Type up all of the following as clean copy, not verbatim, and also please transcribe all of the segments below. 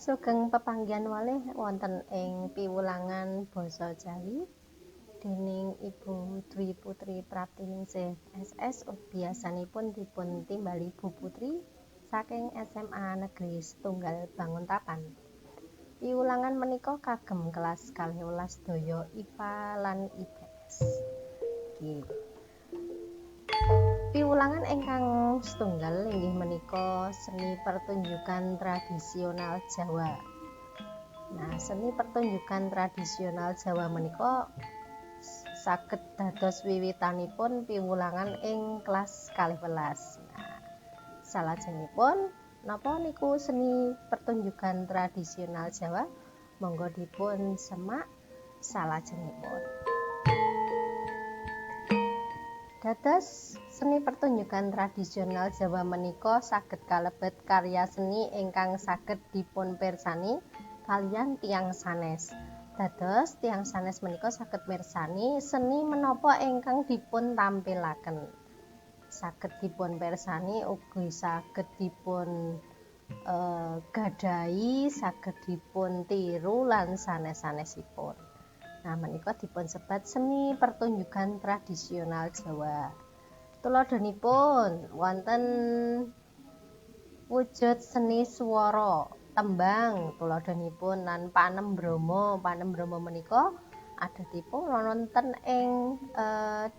Sugeng pepanggihan malih wonten ing piwulangan basa Jawi déning Ibu Dwi Putri Praptiningsih SS biasanipun dipun timbali Bu Putri saking SMA Negeri Setunggal Banguntapan. Piwulangan menika kagem kelas 12 daya IPA lan IPS. Piwulangan ingkang setunggal inggih menika seni pertunjukan tradisional Jawa. Nah, seni pertunjukan tradisional Jawa menika saged dados wiwitanipun piwulangan ing kelas 12. Nah, salajengipun napa niku seni pertunjukan tradisional Jawa? Monggo dipun semak salajengipun. Dados seni pertunjukan tradisional Jawa menika saged kalebet karya seni ingkang saged dipun pirsani kaliyan tiyang sanes. Dados tiyang sanes menika saged mirsani seni menapa ingkang dipun tampilaken. Saged dipun pirsani ugi saged dipun gadahi, saged dipun tiru lan sanes-sanesipun. Nah, menika dipun sebat seni pertunjukan tradisional Jawa. Tuladhanipun wonten wujud seni swara, tembang tuladhanipun lan panembrama. Panembrama menika adatipun wonten ing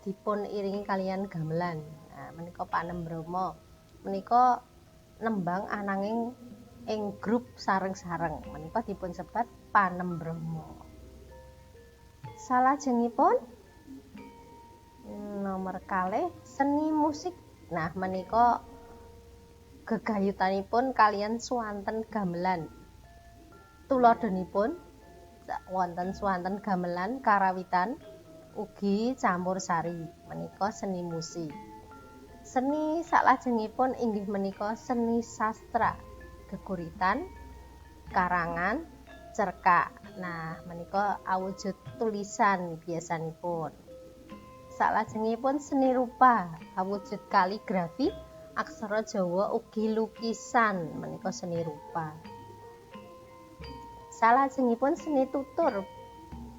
dipun iringi kaliyan gamelan. Nah, menika panembrama. Menika nembang ananging ing grup sareng-sareng. Menika dipun sebat panembrama. Salajengipun nomor kalih seni musik. Nah, menika gegayutanipun kaliyan swanten gamelan. Tuladhanipun wonten swanten gamelan karawitan ugi campursari. Menika seni musik. Seni salajengipun inggih menika seni sastra, geguritan, karangan, cerkak. Nah, menika awujud tulisan biasanipun. Salajengipun seni rupa, awujud kaligrafi, aksara Jawa ugi lukisan. Menika seni rupa. Salajengipun seni tutur.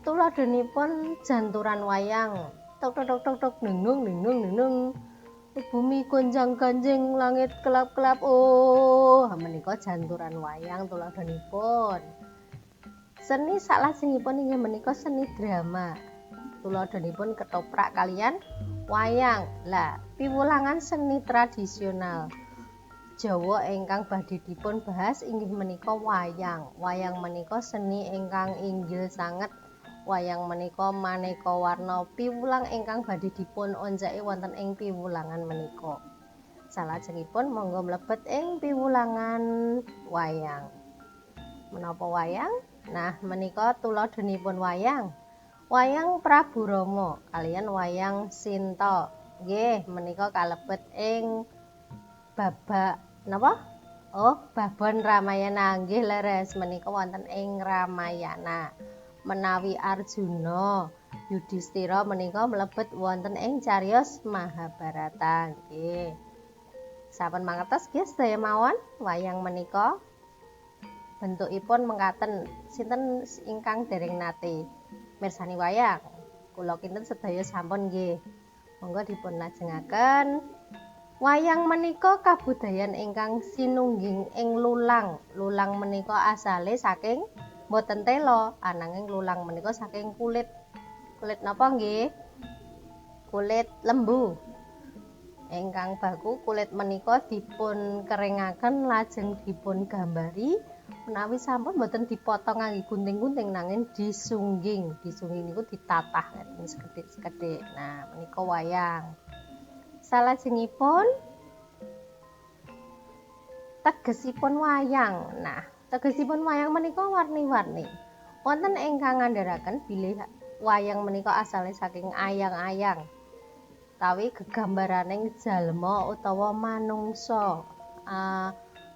Tuladhanipun janturan wayang. Tok tok tok tok nenung nenung nenung. Bumi gonjang-ganjing, langit kelap-kelap. Oh, menika janturan wayang tuladhanipun. Seni salajengipun inggih menika seni drama. Tuladhanipun ketoprak kaliyan wayang. Lah, piwulangan seni tradisional Jawa ingkang badhe dipun bahas inggih menika wayang. Wayang menika seni ingkang inggil sanget. Wayang menika maneka warna piwulang ingkang badhe dipun onceki wonten ing piwulangan menika. Salajengipun monggo mlebet ing piwulangan wayang. Menapa wayang? Nah, menika tuladhanipun wayang. Wayang Prabu Rama kaliyan wayang Sinta. Nggih, menika kalebet ing babak napa? Oh, babon Ramayana. Nggih leres, menika wonten ing Ramayana. Menawi Arjuna, Yudhistira menika mlebet wonten ing cariyos Mahabharata. Nggih. Sampun mangertos nggih sedaya mawon wayang menika? Bentukipun mekaten. Sinten ingkang dereng nate mirsani wayang? Kula kinten sedaya sampun nggih. Monggo dipun lajengaken. Wayang menika kabudayan ingkang sinungging ing lulang. Lulang menika asale saking boten tela, ananging lulang menika saking kulit. Kulit napa nggih? Kulit lembu. Ingkang baku kulit menika dipun keringaken lajeng dipun gambari. Menawi sampun boten dipotong ngangge gunting-gunting nanging disungging. Disungging niku ditatah ngeten sekedhik-sekedhik. Nah, menika wayang. Salajengipun tegesipun wayang. Nah, tegesipun wayang menika warni-warni. Wonten ingkang ngandharaken bilih wayang menika asale saking ayang-ayang. Tawi gegambaraning jalma utawa manungsa.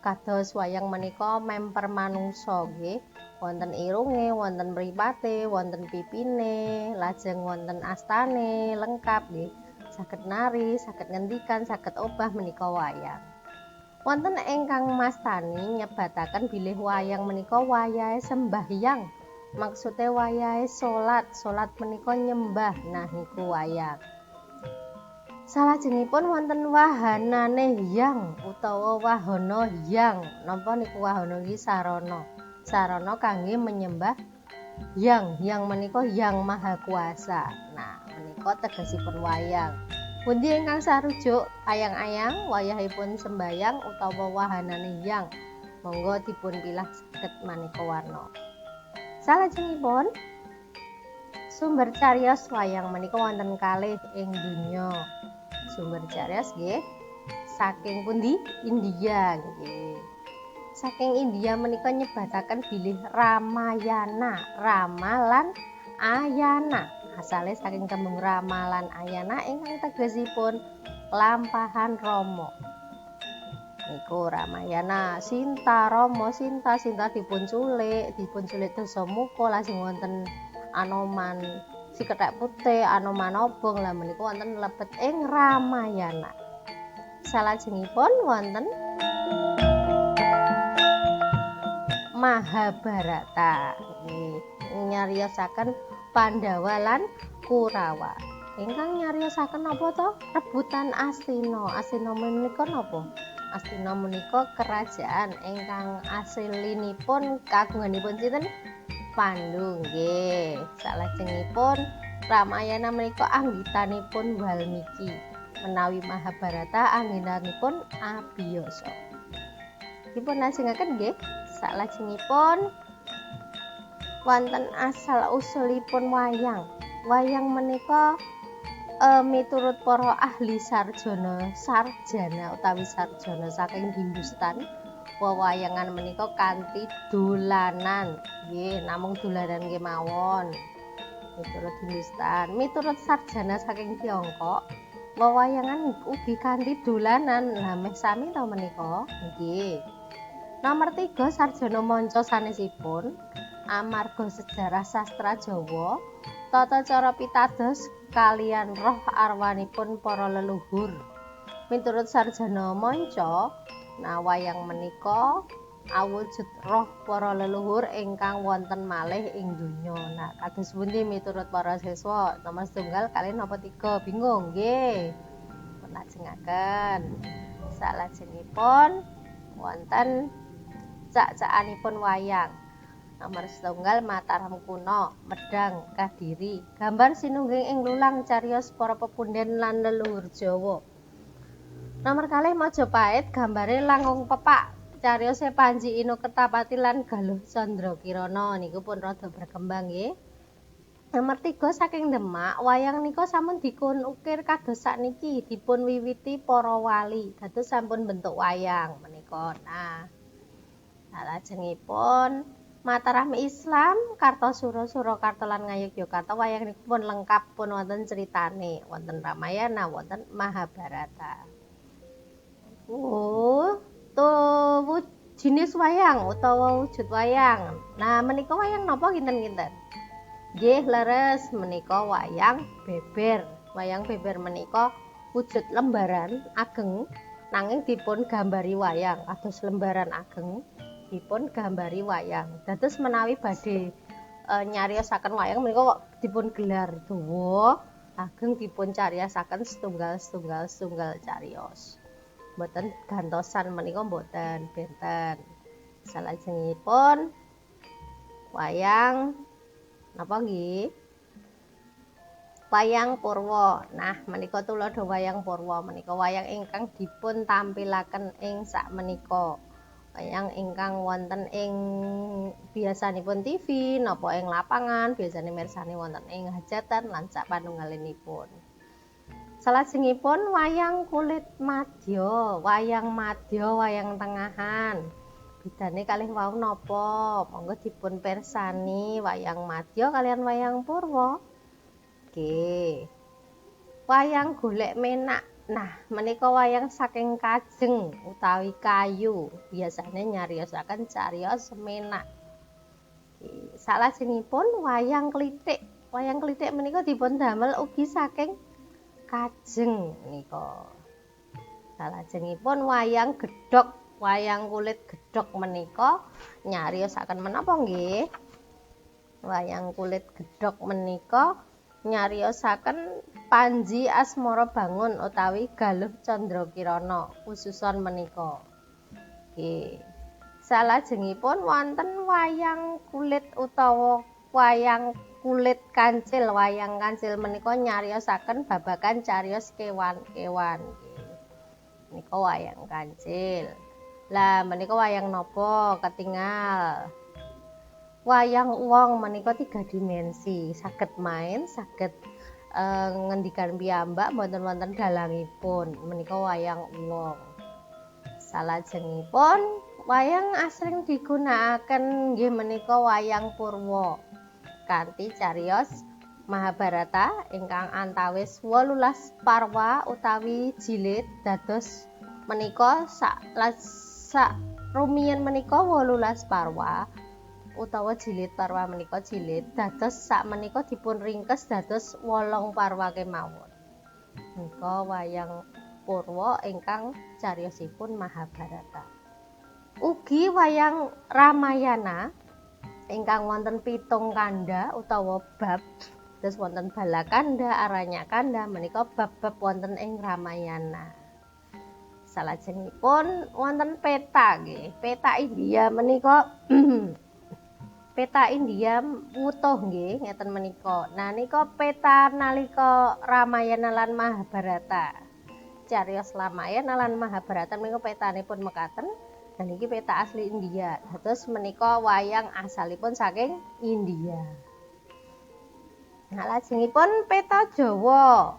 Kados wayang menika memper manungsa nggih. Wonten irunge, wonten mripate, wonten pipine, lajeng wonten astane lengkap nggih. Saged nari, saged ngendikan, saged obah menika wayang. Wonten ingkang mastani nyebataken bilih wayang menika wayahe sembahyang. Maksude wayahe salat menika nyembah. Nah niku wayang. Salajengipun wonten wahanane hyang utawa wahana hyang. Napa niku wahana iki sarana. Sarana kangge menyembah hyang. Hyang menika Hyang Maha Kuasa. Nah menika tegesipun wayang. Pundi ingkang sarujuk ayang-ayang wayahipun sembayang utawa wahanane hyang. Monggo dipun pilah saged maneka warna. Salajengipun sumber cariyos wayang menika wonten kalih ing donya. Sumber cariyos nggih saking pundi? India nggih. Saking India menika nyebataken bilih Ramayana, Rama lan Ayana. Asale saking tembung Rama lan Ayana ingkang tegesipun lampahan Rama. Niku Ramayana, Sinta Rama, Sinta dipun culik Dasamuka lajeng wonten Anoman si kethek putih, Anoman obong lah menika wonten lebet ing Ramayana. Salajengipun wonten Mahabharata. Nyariyosaken Pandhawa lan Kurawa. Ingkang nyariyosaken napa to? Rebutan Astina. Astina menika napa? Astina menika kerajaan ingkang aslinipun kagunganipun sinten? Pandhu nggih. Salajengipun Ramayana menika anggitanipun Walmiki. Menawi Mahabharata anggenanipun Abiyasa. Dipun lajengaken nggih. Salajengipun wonten asal usulipun wayang. Wayang menika miturut para ahli sarjana utawi sarjana saking Hindustan, wewayangan menika kanthi dolanan. Nggih, namung dolanan kemawon. Miturut Hindustan, miturut sarjana saking Tiongkok, wewayangan ugi kanthi dolanan. Lah meh sami ta menika? Nggih. Nomor 3 sarjana manca sanesipun amarga sejarah sastra Jawa, tata cara pitados kalian roh arwanipun para leluhur. Miturut sarjana manca, nah wayang menika awujud roh para leluhur ingkang wonten malih ing donya. Nah, kados pundi miturut para siswa? Nomor 1 kalih napa 3? Bingung nggih. Pun lajengaken. Salajengipun wonten cak-cakanipun wayang. Nomor 1 Mataram Kuno, Medang, Kadiri. Gambar sinungging ing lulang cariyos para pepunden lan leluhur Jawa. Nomor 2 Majapahit, gambare Langung Pepak. Cariyose Panji Ino Kertapati lan Galuh Candrakirana. Niku pun rada berkembang nggih. Nomor 3 saking Demak, wayang nika sampun dipun ukir kados sakniki, dipun wiwiti para wali. Dados sampun bentuk wayang menika. Nah, salajengipun Mataram Islam, Kartosuro, Surakarta lan Ngayogyakarta wayang niku pun lengkap pun wonten critane, wonten Ramayana, wonten Mahabharata. Tuh jenis wayang utawa wujud wayang. Nah, menika wayang napa kinten-kinten? Nggih leres menika wayang beber. Wayang beber menika wujud lembaran ageng nanging dipun gambari wayang, kados lembaran ageng dipun gambari wayang. Dados menawi badhe nyariyosaken wayang menika dipun gelar dawa ageng dipun cariyosaken setunggal cariyos. Mboten gantosan menika mboten benten. Salajengipun wayang napa nggih? Wayang Purwa. Nah, menika tuladha wayang Purwa menika wayang ingkang dipun tampilaken ing sakmenika. Wayang ingkang wonten ing biasanipun TV napa ing lapangan, biasane mirsani wonten ing hajatan lan sak panunggalinipun. Salajengipun wayang kulit madya, wayang tengahan. Bedane kalih wau napa? Monggo dipun pirsani wayang madya kalian wayang Purwa. Nggih. Wayang golek menak. Nah, menika wayang saking kajeng utawi kayu, biasane nyariyosaken cariyos menak. Salajengipun wayang klithik. Wayang klithik menika dipun damel ugi saking kajeng menika. Salajengipun wayang gedhog, wayang kulit gedhog menika nyariosaken menapa nggih? Wayang kulit gedhog menika nyariosaken Panji Asmara Bangun utawi Galuh Candrakirana khususon menika. Nggih. Salajengipun wonten wayang kulit utawa wayang kulit kancil. Wayang kancil menika nyariosaken babagan cariyos kewan-kewan. Menika wayang kancil. Lah menika wayang napa ketingal? Wayang wong menika 3 dimensi, saged main, saged ngendikan piyambak mboten wonten dalangipun. Menika wayang wong. Salajengipun wayang asring digunakaken nggih menika wayang Purwa kanthi cariyos Mahabharata ingkang antawis 18 parwa utawi jilid dados menika sak rumiyin menika 18 parwa utawa jilid parwa menika jilid dados sak menika dipun ringkes dados 8 parwa kemawon. Menika wayang Purwa ingkang cariyosipun Mahabharata. Ugi wayang Ramayana ingkang wonten 7 kanda utawa bab. Terus wonten Balakanda, Aranyakanda menika bab-bab wonten ing Ramayana. Salajengipun wonten peta nggih. Peta India menika peta India wutuh nggih ngeten menika. Nah nika peta nalika Ramayana lan Mahabharata. Cariyos Ramayana lan Mahabharata menika petanipun mekaten. Dan iki peta asli India. Terus menika wayang asalipun saking India. Nah lajengipun peta Jawa.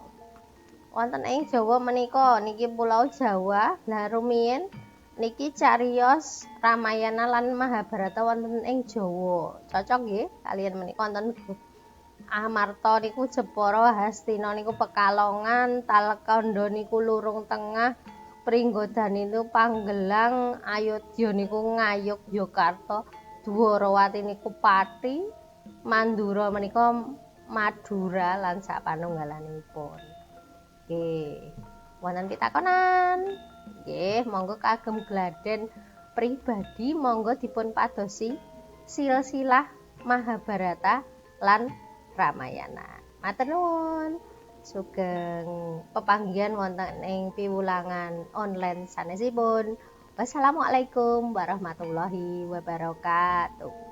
Wonten ing Jawa menika niki Pulau Jawa. Lah rumiyin niki cariyos Ramayana lan Mahabharata wonten ing Jawa. Cocok nggih kaliyan menika wonten Amarta niku Jepara, Hastina niku Pekalongan, Talakanda niku Lurung Tengah, Pringgodani niku Panggelang, Ayodya niku Ngayogyakarta, Dwarawati niku Pati, Mandura menika Madura lan sapanunggalanipun. Nggih. Wonten pitakonan. Nggih, monggo kagem gladen pribadi monggo dipun padosi silsilah Mahabharata lan Ramayana. Matur nuwun. Sugeng pepanggihan wonten ing piwulangan online sanesipun. Wassalamualaikum warahmatullahi wabarakatuh.